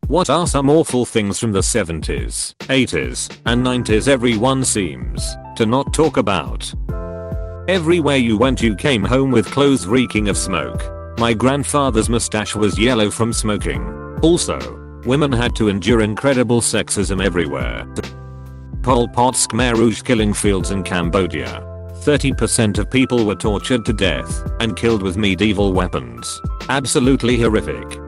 What are some awful things from the 70s, 80s, and 90s everyone seems to not talk about? Everywhere you went you came home with clothes reeking of smoke. My grandfather's mustache was yellow from smoking. Also, women had to endure incredible sexism everywhere. Pol Pot's Khmer Rouge killing fields in Cambodia. 30% of people were tortured to death and killed with medieval weapons. Absolutely horrific.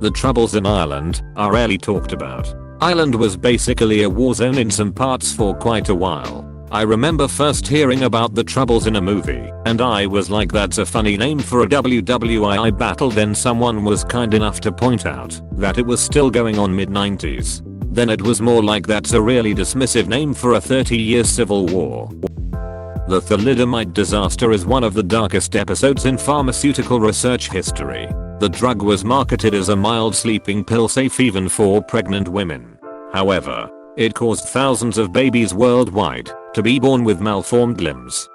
The troubles in Ireland are rarely talked about. Ireland was basically a war zone in some parts for quite a while. I remember first hearing about the troubles in a movie, and I was like, that's a funny name for a WWII battle. Then someone was kind enough to point out that it was still going on mid-90s. Then it was more like, that's a really dismissive name for a 30-year civil war. The thalidomide disaster is one of the darkest episodes in pharmaceutical research history. The drug was marketed as a mild sleeping pill safe even for pregnant women. However, it caused thousands of babies worldwide to be born with malformed limbs.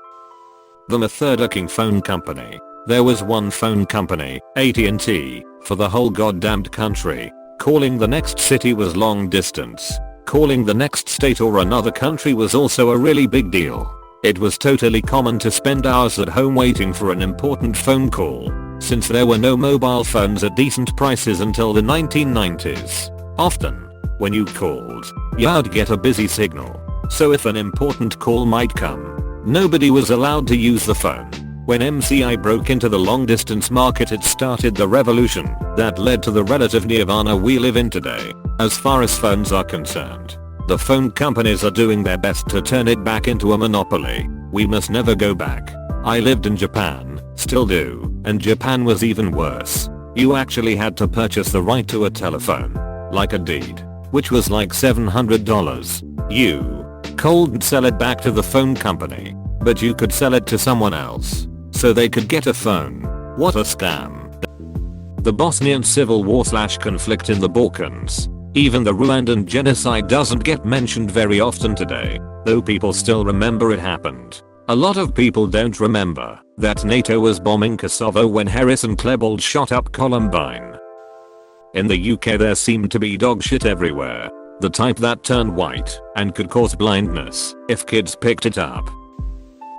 The method-acting phone company. There was one phone company, AT&T, for the whole goddamned country. Calling the next city was long distance. Calling the next state or another country was also a really big deal. It was totally common to spend hours at home waiting for an important phone call, since there were no mobile phones at decent prices until the 1990s. Often, when you called, you'd get a busy signal. So if an important call might come, nobody was allowed to use the phone. When MCI broke into the long distance market, it started the revolution that led to the relative nirvana we live in today. As far as phones are concerned, the phone companies are doing their best to turn it back into a monopoly. We must never go back. I lived in Japan, still do, and Japan was even worse. You actually had to purchase the right to a telephone, like a deed, which was like $700. You couldn't sell it back to the phone company, but you could sell it to someone else, so they could get a phone. What a scam. The Bosnian Civil War/conflict in the Balkans. Even the Rwandan genocide doesn't get mentioned very often today, though people still remember it happened. A lot of people don't remember that NATO was bombing Kosovo when Harris and Klebold shot up Columbine. In the UK there seemed to be dog shit everywhere. The type that turned white and could cause blindness if kids picked it up.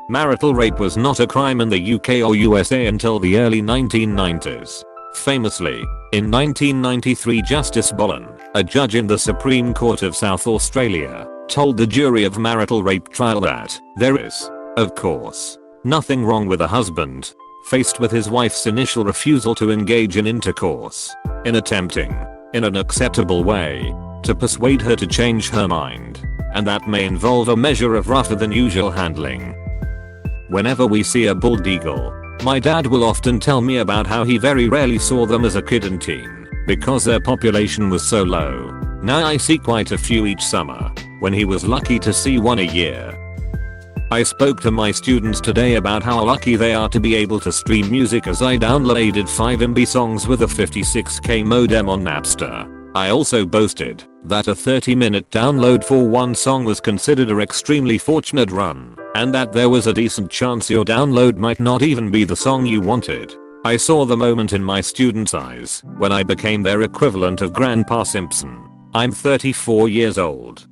Marital rape was not a crime in the UK or USA until the early 1990s. Famously, in 1993 Justice Bolen, a judge in the Supreme Court of South Australia, told the jury of marital rape trial that there is, of course, nothing wrong with a husband, faced with his wife's initial refusal to engage in intercourse, in attempting, in an acceptable way, to persuade her to change her mind, and that may involve a measure of rougher than usual handling. Whenever we see a bald eagle, my dad will often tell me about how he very rarely saw them as a kid and teen, because their population was so low. Now I see quite a few each summer, when he was lucky to see one a year. I spoke to my students today about how lucky they are to be able to stream music, as I downloaded 5 MB songs with a 56k modem on Napster. I also boasted that a 30-minute download for one song was considered an extremely fortunate run, and that there was a decent chance your download might not even be the song you wanted. I saw the moment in my students' eyes when I became their equivalent of Grandpa Simpson. I'm 34 years old.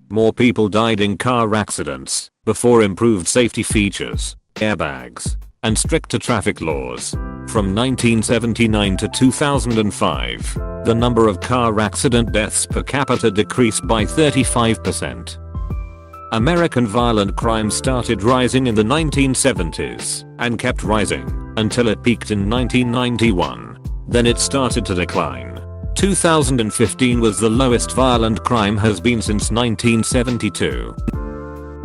More people died in car accidents before improved safety features, airbags, and stricter traffic laws. From 1979 to 2005, the number of car accident deaths per capita decreased by 35%. American violent crime started rising in the 1970s and kept rising until it peaked in 1991. Then it started to decline. 2015 was the lowest violent crime has been since 1972.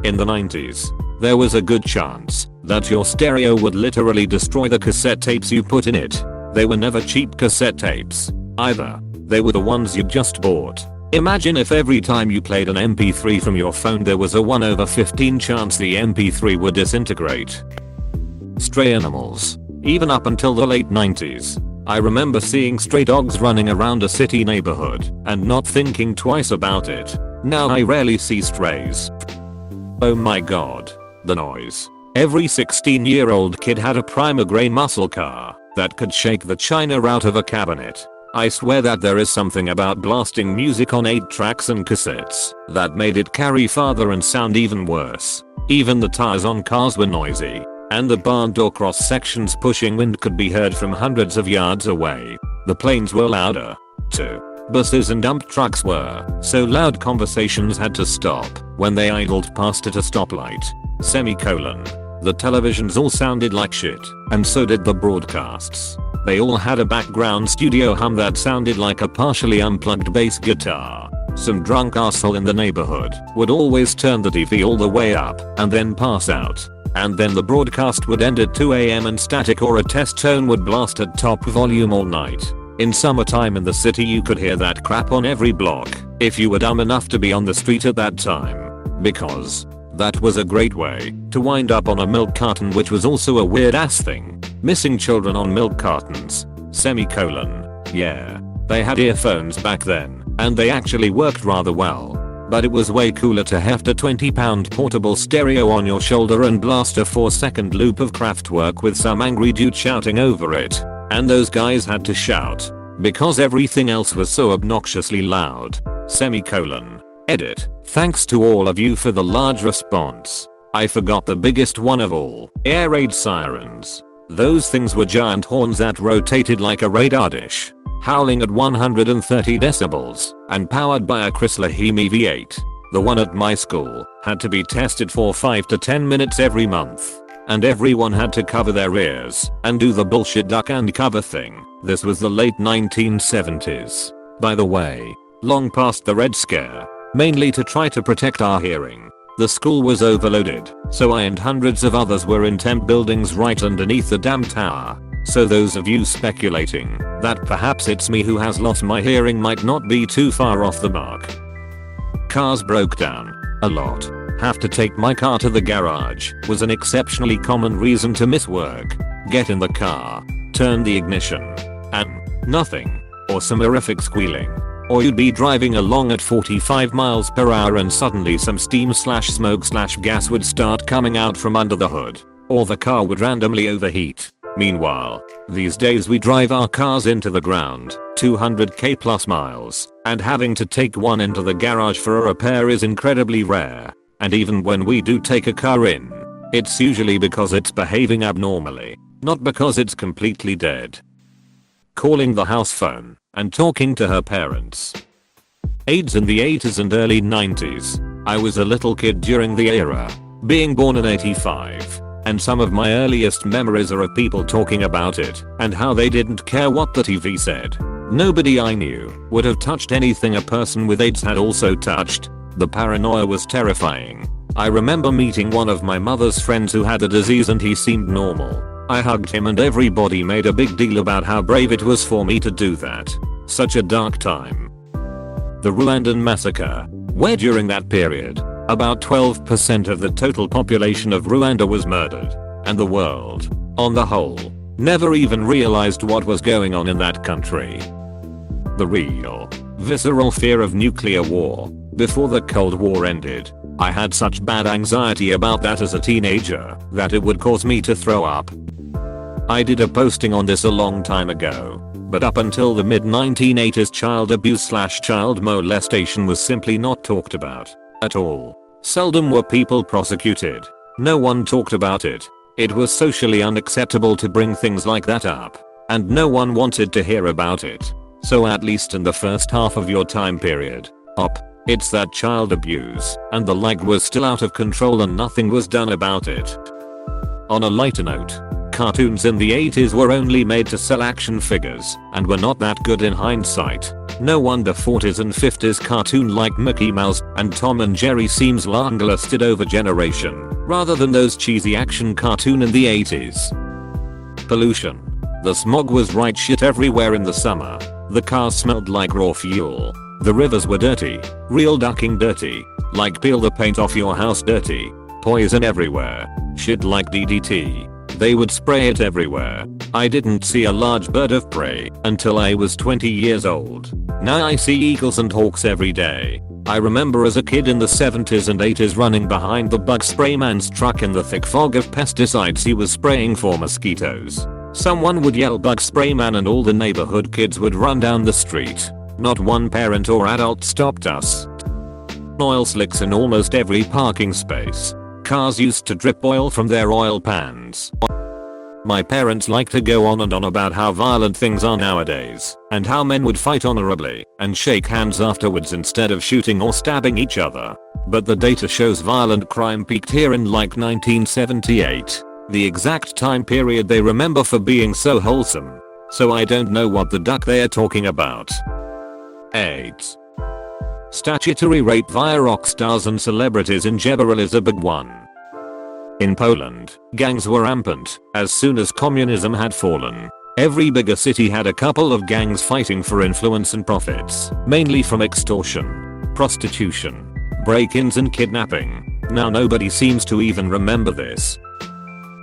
In the 90s, there was a good chance that your stereo would literally destroy the cassette tapes you put in it. They were never cheap cassette tapes either. They were the ones you just bought. Imagine if every time you played an MP3 from your phone there was a 1/15 chance the MP3 would disintegrate. Stray animals. Even up until the late 90s, I remember seeing stray dogs running around a city neighborhood and not thinking twice about it. Now I rarely see strays. Oh my god, the noise. Every 16-year-old kid had a primer gray muscle car that could shake the china out of a cabinet. I swear that there is something about blasting music on 8 tracks and cassettes that made it carry farther and sound even worse. Even the tires on cars were noisy, and the barn door cross sections pushing wind could be heard from hundreds of yards away. The planes were louder, too. Buses and dump trucks were so loud conversations had to stop when they idled past at a stoplight. Semicolon. The televisions all sounded like shit, and so did the broadcasts. They all had a background studio hum that sounded like a partially unplugged bass guitar. Some drunk asshole in the neighborhood would always turn the TV all the way up and then pass out. And then the broadcast would end at 2 AM and static or a test tone would blast at top volume all night. In summertime in the city you could hear that crap on every block if you were dumb enough to be on the street at that time. Because that was a great way to wind up on a milk carton, which was also a weird ass thing. Missing children on milk cartons. Semicolon. Yeah. They had earphones back then, and they actually worked rather well. But it was way cooler to heft a 20-pound portable stereo on your shoulder and blast a 4-second loop of Kraftwerk with some angry dude shouting over it. And those guys had to shout because everything else was so obnoxiously loud. Semicolon. Edit. Thanks to all of you for the large response. I forgot the biggest one of all. Air raid sirens. Those things were giant horns that rotated like a radar dish, howling at 130 decibels and powered by a Chrysler Hemi V8. The one at my school had to be tested for 5 to 10 minutes every month, and everyone had to cover their ears and do the bullshit duck and cover thing. This was the late 1970s. By the way, long past the Red Scare, mainly to try to protect our hearing. The school was overloaded, so I and hundreds of others were in temp buildings right underneath the damn tower. So those of you speculating that perhaps it's me who has lost my hearing might not be too far off the mark. Cars broke down a lot. Have to take my car to the garage was an exceptionally common reason to miss work. Get in the car, turn the ignition, and nothing, or some horrific squealing. Or you'd be driving along at 45 miles per hour and suddenly some steam/smoke/gas would start coming out from under the hood. Or the car would randomly overheat. Meanwhile, these days we drive our cars into the ground, 200k plus miles, and having to take one into the garage for a repair is incredibly rare. And even when we do take a car in, it's usually because it's behaving abnormally, not because it's completely dead. Calling the house phone and talking to her parents. AIDS in the 80s and early 90s. I was a little kid during the era, being born in 85, and some of my earliest memories are of people talking about it and how they didn't care what the TV said. Nobody I knew would have touched anything a person with AIDS had also touched. The paranoia was terrifying. I remember meeting one of my mother's friends who had the disease and he seemed normal. I hugged him and everybody made a big deal about how brave it was for me to do that. Such a dark time. The Rwandan massacre, where during that period, about 12% of the total population of Rwanda was murdered, and the world, on the whole, never even realized what was going on in that country. The real, visceral fear of nuclear war, before the Cold War ended. I had such bad anxiety about that as a teenager that it would cause me to throw up. I did a posting on this a long time ago, but up until the mid 1980s child abuse/child molestation was simply not talked about at all. Seldom were people prosecuted. No one talked about it. It was socially unacceptable to bring things like that up, and no one wanted to hear about it. So at least in the first half of your time period, it's that child abuse and the like was still out of control and nothing was done about it. On a lighter note, cartoons in the 80s were only made to sell action figures and were not that good in hindsight. No wonder 40s and 50s cartoon like Mickey Mouse and Tom and Jerry seems long-lasted over generation, rather than those cheesy action cartoon in the 80s. Pollution. The smog was right shit everywhere in the summer. The cars smelled like raw fuel. The rivers were dirty, real ducking dirty, like peel the paint off your house dirty. Poison everywhere, shit like DDT. They would spray it everywhere. I didn't see a large bird of prey until I was 20 years old. Now I see eagles and hawks every day. I remember as a kid in the 70s and 80s running behind the bug spray man's truck in the thick fog of pesticides he was spraying for mosquitoes. Someone would yell bug spray man and all the neighborhood kids would run down the street. Not one parent or adult stopped us. Oil slicks in almost every parking space. Cars used to drip oil from their oil pans. My parents like to go on and on about how violent things are nowadays, and how men would fight honorably and shake hands afterwards instead of shooting or stabbing each other. But the data shows violent crime peaked here in like 1978, the exact time period they remember for being so wholesome. So I don't know what the duck they are talking about. 8. Statutory rape via rock stars and celebrities in Jeberel is a big one. In Poland, gangs were rampant as soon as communism had fallen. Every bigger city had a couple of gangs fighting for influence and profits, mainly from extortion, prostitution, break-ins and kidnapping. Now nobody seems to even remember this.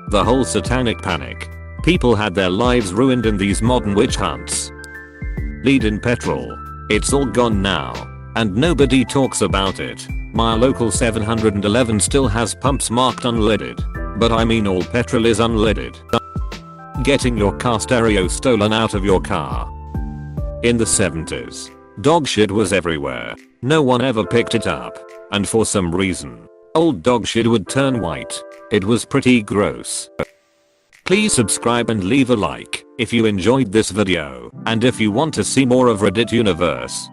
The whole satanic panic. People had their lives ruined in these modern witch hunts. Lead in petrol. It's all gone now. And nobody talks about it. My local 711 still has pumps marked unleaded. But I mean all petrol is unleaded. Getting your car stereo stolen out of your car. In the 70s, dog shit was everywhere. No one ever picked it up. And for some reason, old dog shit would turn white. It was pretty gross. Please subscribe and leave a like if you enjoyed this video and if you want to see more of Reddit Universe.